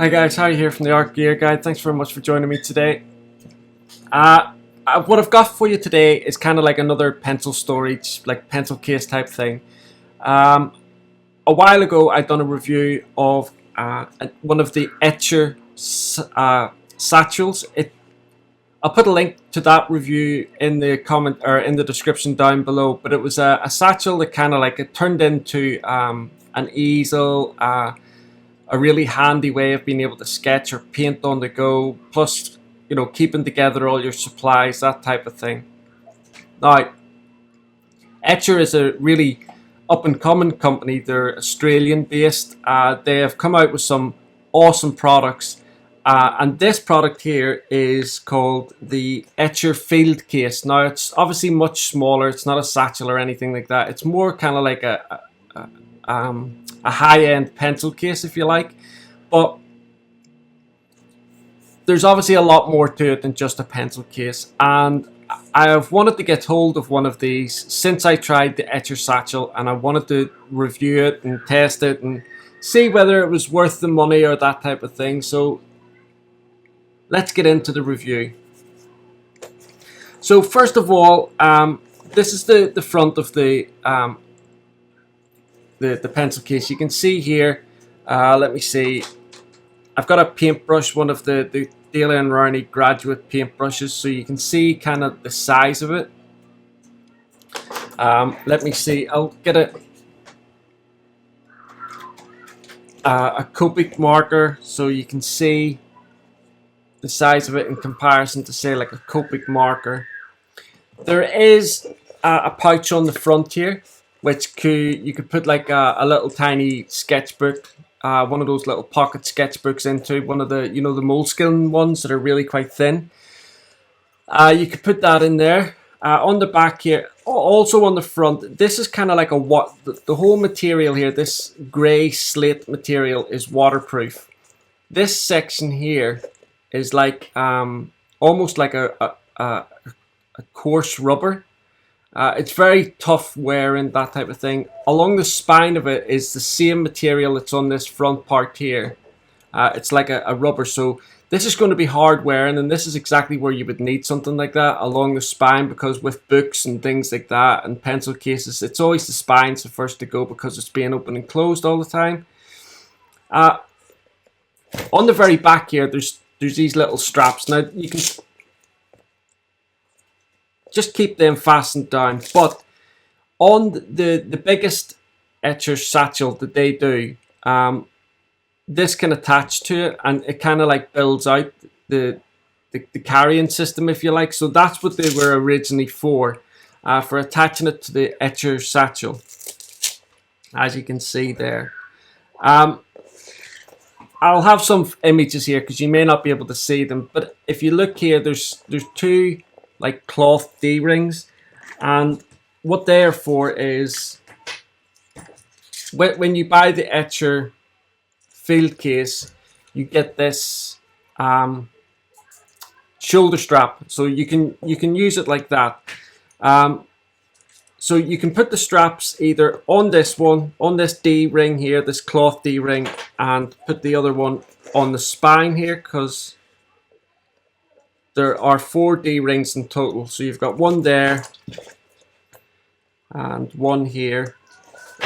Hi guys, Harry here from the Art Gear Guide. Thanks very much for joining me today. What I've got for you today is kind of like another pencil storage, like pencil case type thing. A while ago I'd done a review of one of the Etchr satchels. I'll put a link to that review in the comment or in the description down below. But it was a satchel that kind of like it turned into an easel. A really handy way of being able to sketch or paint on the go, plus, you know, keeping together all your supplies, that type of thing. Now, Etchr is a really up-and-coming company. They're Australian-based. They have come out with some awesome products, and this product here is called the Etchr Fieldcase. Now, it's obviously much smaller. It's not a satchel or anything like that. It's more kind of like a high-end pencil case, if you like, but there's obviously a lot more to it than just a pencil case, and I have wanted to get hold of one of these since I tried the Etchr Satchel, and I wanted to review it and test it and see whether it was worth the money or that type of thing. So let's get into the review. So first of all, this is the front of the pencil case. You can see here, let me see, I've got a paintbrush, one of the Daly & Rowney graduate paintbrushes, so you can see kind of the size of it. Let me see, I'll get a Copic marker so you can see the size of it in comparison to, say, like a Copic marker. There is a pouch on the front here, which you could put like a little tiny sketchbook, one of those little pocket sketchbooks into, one of the, you know, the moleskin ones that are really quite thin. You could put that in there. On the back here, also on the front, this is kind of like the whole material here, this grey slate material is waterproof. This section here is like almost like a coarse rubber. It's very tough wearing, that type of thing. Along the spine of it is the same material that's on this front part here. It's like a rubber, so this is going to be hard wearing, and this is exactly where you would need something like that along the spine, because with books and things like that and pencil cases, it's always the spine's the first to go because it's being open and closed all the time. On the very back here, there's these little straps. Now you can just keep them fastened down, but on the biggest Etchr satchel that they do, this can attach to it, and it kind of like builds out the carrying system, if you like. So that's what they were originally for attaching it to the Etchr satchel, as you can see there. I'll have some images here because you may not be able to see them, but if you look here, there's two like cloth D-rings, and what they're for is when you buy the Etchr Fieldcase, you get this shoulder strap, so you can use it like that. So you can put the straps either on this one, on this D-ring here, this cloth D-ring, and put the other one on the spine here, because there are 4 D-rings in total. So you've got one there and one here.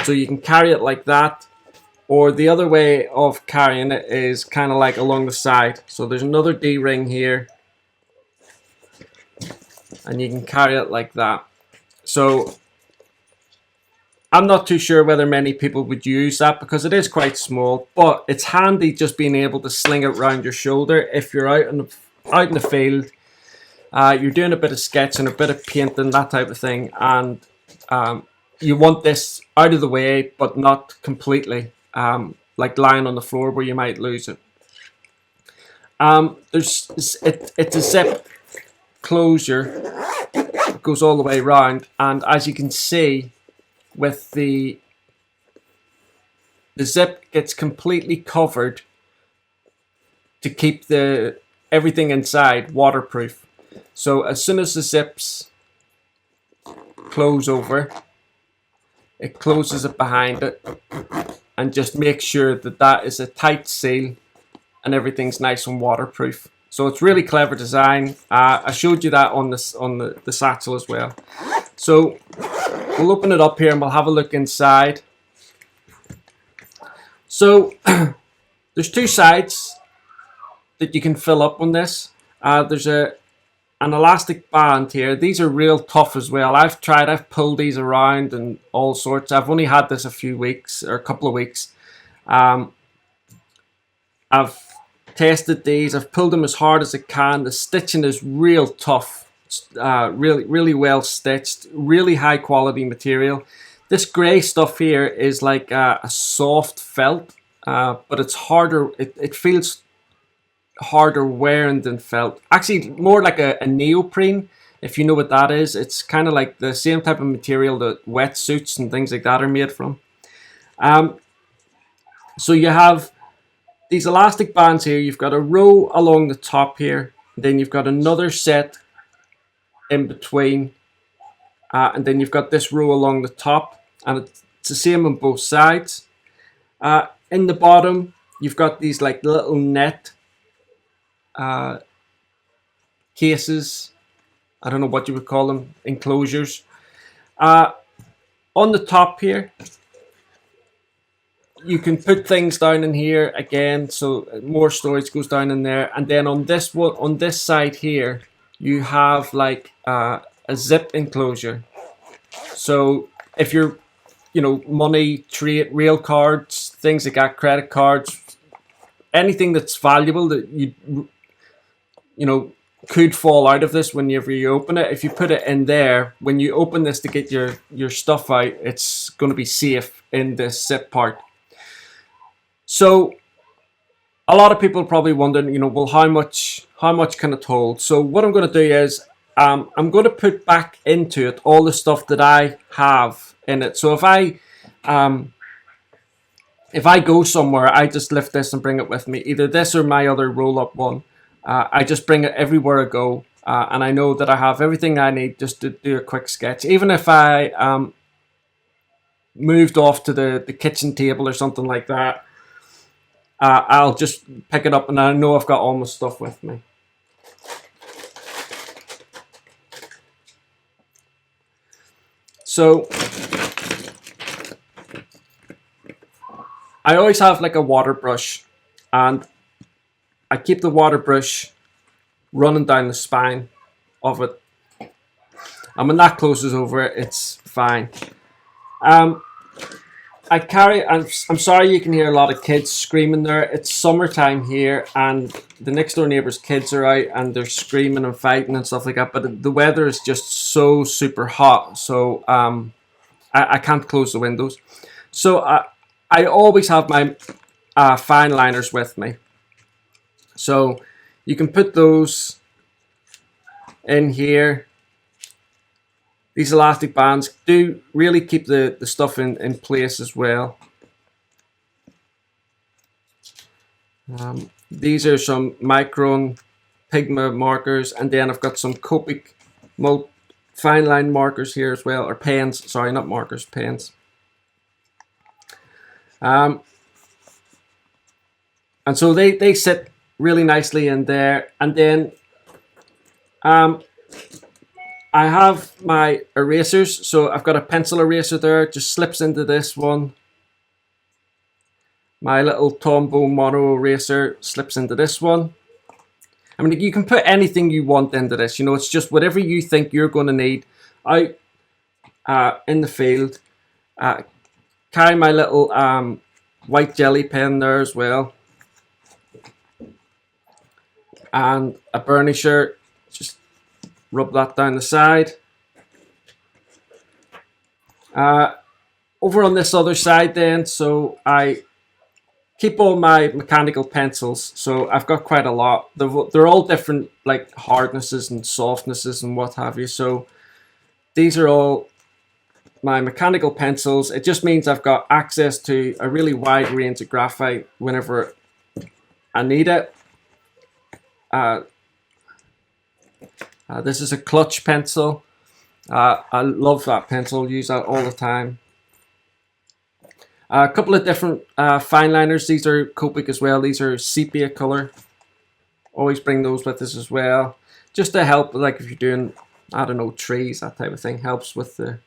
So you can carry it like that, or the other way of carrying it is kind of like along the side. So there's another D-ring here, and you can carry it like that. So I'm not too sure whether many people would use that because it is quite small, but it's handy just being able to sling it around your shoulder if you're out in the field, you're doing a bit of sketching, a bit of painting, that type of thing, and you want this out of the way but not completely, like lying on the floor where you might lose it. It's a zip closure, it goes all the way around, and as you can see, with the zip gets completely covered to keep everything inside waterproof. So as soon as the zips close over, it closes it behind it, and just make sure that that is a tight seal and everything's nice and waterproof. So it's really clever design. I showed you that on the satchel as well. So we'll open it up here and we'll have a look inside. So there's two sides that you can fill up on this. There's an elastic band here. These are real tough as well. I've pulled these around and all sorts. I've only had this a few weeks or a couple of weeks. I've tested these. I've pulled them as hard as I can. The stitching is real tough. Really well stitched. Really high quality material. This grey stuff here is like a soft felt, but it's harder. It feels harder wearing than felt. Actually, more like a neoprene, if you know what that is. It's kind of like the same type of material that wetsuits and things like that are made from. So you have these elastic bands here. You've got a row along the top here, then you've got another set in between, and then you've got this row along the top, and it's the same on both sides. In the bottom, you've got these like little net cases. I don't know what you would call them, enclosures. On the top here, you can put things down in here again, so more storage goes down in there. And then on this one, on this side here, you have like a zip enclosure. So if you're, money, trade, rail cards, things like that, credit cards, anything that's valuable that could fall out of this whenever you open it, if you put it in there, when you open this to get your stuff out, it's going to be safe in this zip part. So a lot of people are probably wondering, well, how much can it hold? So what I'm going to do is I'm going to put back into it all the stuff that I have in it. So if I go somewhere, I just lift this and bring it with me, either this or my other roll-up one. I just bring it everywhere I go, and I know that I have everything I need just to do a quick sketch. Even if I moved off to the kitchen table or something like that, I'll just pick it up and I know I've got all my stuff with me. So I always have like a water brush, and I keep the water brush running down the spine of it, and when that closes over it, it's fine. I'm sorry you can hear a lot of kids screaming there. It's summertime here, and the next door neighbor's kids are out and they're screaming and fighting and stuff like that, but the weather is just so super hot, so I can't close the windows. So I always have my fine liners with me. So you can put those in here. These elastic bands do really keep the stuff in place as well. These are some Micron Pigma markers, and then I've got some Copic fine line markers here as well, or pens, sorry, not markers, pens. And so they sit really nicely in there, and then I have my erasers. So I've got a pencil eraser there, just slips into this one. My little Tombow mono eraser slips into this one. I mean, you can put anything you want into this, it's just whatever you think you're going to need out in the field. Carry my little white jelly pen there as well, and a burnisher. Just rub that down the side. Over on this other side then, so I keep all my mechanical pencils. So I've got quite a lot. They're all different, like hardnesses and softnesses and what have you. So these are all my mechanical pencils. It just means I've got access to a really wide range of graphite whenever I need it. This is a clutch pencil. I love that pencil, use that all the time. A couple of different fine liners. These are Copic as well. These are sepia color. Always bring those with us as well, just to help, like if you're doing, I don't know, trees, that type of thing. Helps with the.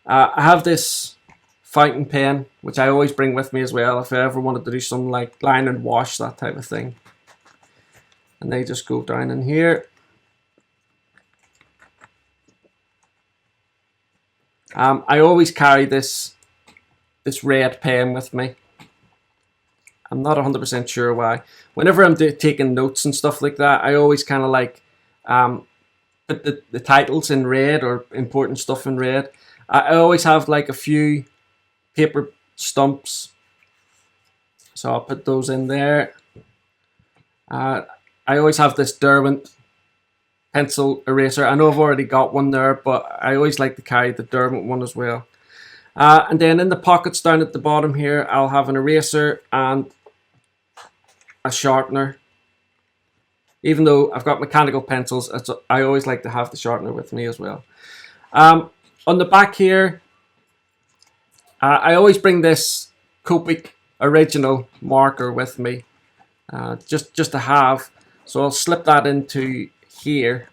I have this fountain pen, which I always bring with me as well if I ever wanted to do something like line and wash, that type of thing. And they just go down in here. I always carry this red pen with me. I'm not 100% sure why. Whenever I'm taking notes and stuff like that, I always kind of like put the titles in red or important stuff in red. I always have like a few paper stumps, so I'll put those in there. I always have this Derwent pencil eraser. I know I've already got one there, but I always like to carry the Derwent one as well. And then in the pockets down at the bottom here, I'll have an eraser and a sharpener. Even though I've got mechanical pencils, I always like to have the sharpener with me as well. On the back here, I always bring this Copic original marker with me, just to have. So I'll slip that into here.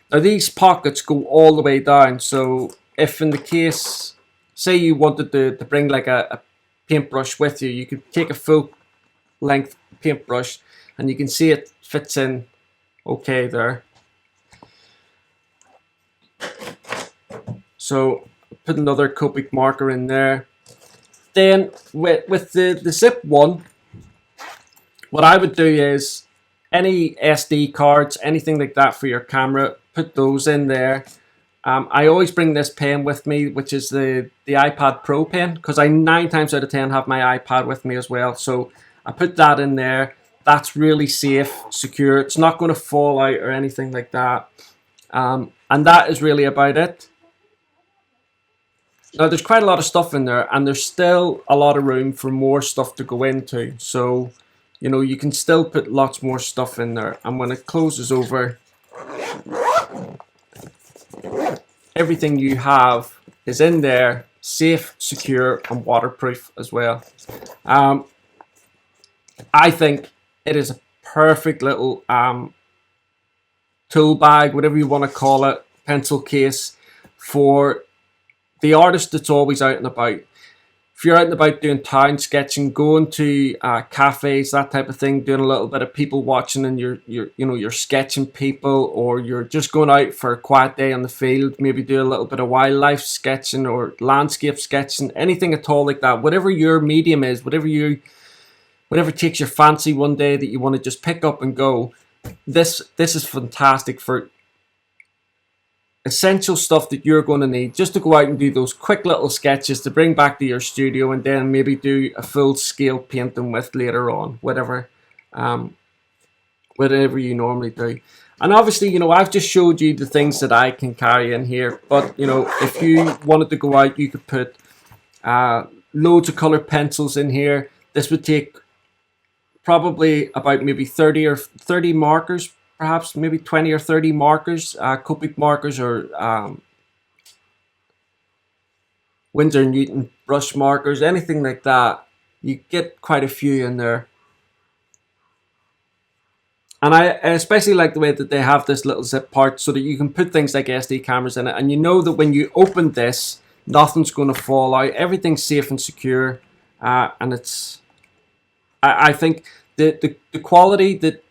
Now these pockets go all the way down, so if in the case, say you wanted to bring like a paintbrush with you, you could take a full length paintbrush and you can see it fits in okay there. So put another Copic marker in there. Then with the zip one, what I would do is any SD cards, anything like that for your camera, put those in there. I always bring this pen with me, which is the iPad Pro pen, because I 9 times out of 10 have my iPad with me as well. So I put that in there. That's really safe, secure. It's not going to fall out or anything like that. And that is really about it. Now there's quite a lot of stuff in there, and there's still a lot of room for more stuff to go into. So, you know, you can still put lots more stuff in there. And when it closes over, everything you have is in there, safe, secure, and waterproof as well. I think it is a perfect little tool bag, whatever you want to call it, pencil case, for the artist that's always out and about. If you're out and about doing town sketching, going to cafes, that type of thing, doing a little bit of people watching, and you're sketching people, or you're just going out for a quiet day on the field, maybe do a little bit of wildlife sketching or landscape sketching, anything at all like that. Whatever your medium is, whatever takes your fancy one day that you want to just pick up and go, this is fantastic for essential stuff that you're going to need just to go out and do those quick little sketches to bring back to your studio, and then maybe do a full scale painting with later on, whatever you normally do. And obviously, you know, I've just showed you the things that I can carry in here, but you know, if you wanted to go out, you could put loads of colored pencils in here. This would take probably about maybe 30 markers, perhaps maybe 20 or 30 markers, Copic markers, or Winsor & Newton brush markers, anything like that. You get quite a few in there. And I especially like the way that they have this little zip part so that you can put things like SD cameras in it. And you know that when you open this, nothing's going to fall out. Everything's safe and secure. And it's, I think the quality that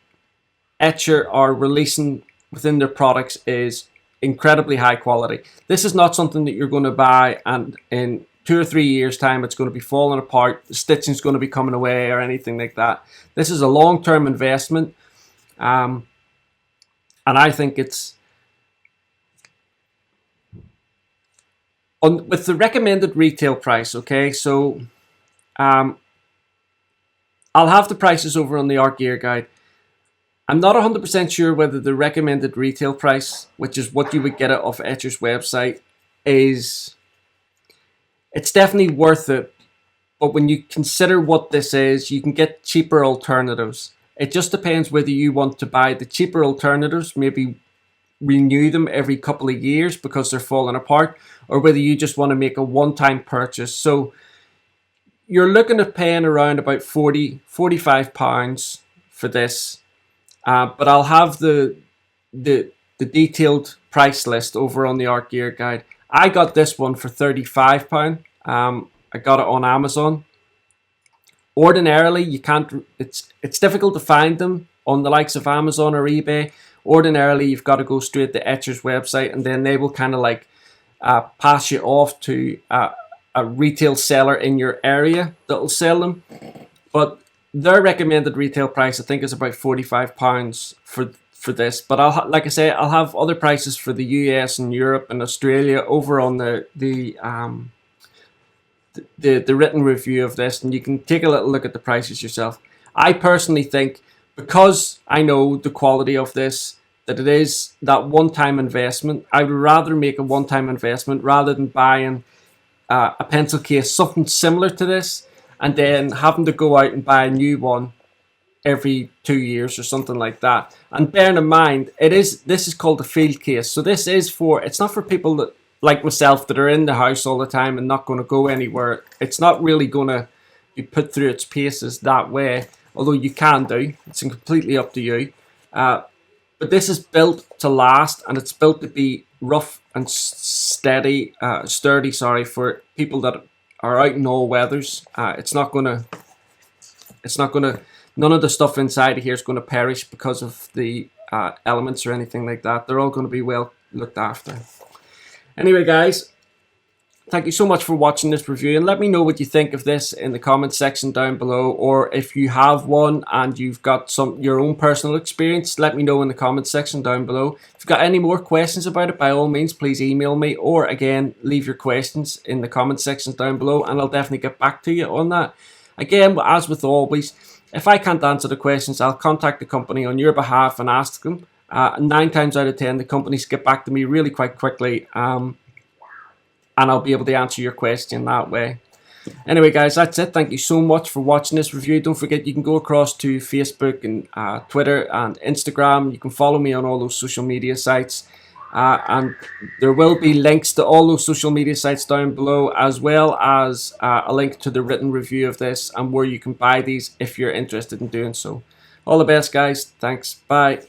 Etchr are releasing within their products is incredibly high quality. This is not something that you're going to buy and in 2 or 3 years time it's going to be falling apart, the stitching is going to be coming away or anything like that. This is a long-term investment, and I think it's with the recommended retail price. Okay, so I'll have the prices over on the Art Gear Guide. I'm not 100% sure whether the recommended retail price, which is what you would get it off Etchr's website, it's definitely worth it. But when you consider what this is, you can get cheaper alternatives. It just depends whether you want to buy the cheaper alternatives, maybe renew them every couple of years because they're falling apart, or whether you just want to make a one-time purchase. So you're looking at paying around about 45 pounds for this. But I'll have the detailed price list over on the Art Gear Guide. I got this one for £35. I got it on Amazon. Ordinarily, you can't. It's difficult to find them on the likes of Amazon or eBay. Ordinarily, you've got to go straight to Etchr's website, and then they will kind of like pass you off to a retail seller in your area that'll sell them. But their recommended retail price, I think, is about £45 for this. But like I say, I'll have other prices for the US and Europe and Australia over on the written review of this, and you can take a little look at the prices yourself. I personally think, because I know the quality of this, that it is that one-time investment. I would rather make a one-time investment rather than buying a pencil case, something similar to this, and then having to go out and buy a new one every 2 years or something like that. And bearing in mind, this is called a field case, so this is it's not for people that, like myself, that are in the house all the time and not going to go anywhere. It's not really going to be put through its paces that way, although you can do. It's completely up to you. But this is built to last, and it's built to be rough and sturdy, for people that are out in all weathers. It's not gonna. None of the stuff inside of here is going to perish because of the elements or anything like that. They're all going to be well looked after. Anyway, guys, thank you so much for watching this review, and let me know what you think of this in the comments section down below, or if you have one and you've got your own personal experience, let me know in the comments section down below. If you've got any more questions about it, by all means, please email me, or again, leave your questions in the comments section down below, and I'll definitely get back to you on that. Again, as with always, if I can't answer the questions, I'll contact the company on your behalf and ask them. 9 times out of 10, the companies get back to me really quite quickly, and I'll be able to answer your question that way. Anyway, guys, that's it. Thank you so much for watching this review. Don't forget, you can go across to Facebook and Twitter and Instagram. You can follow me on all those social media sites. And there will be links to all those social media sites down below, as well as a link to the written review of this and where you can buy these if you're interested in doing so. All the best, guys. Thanks. Bye.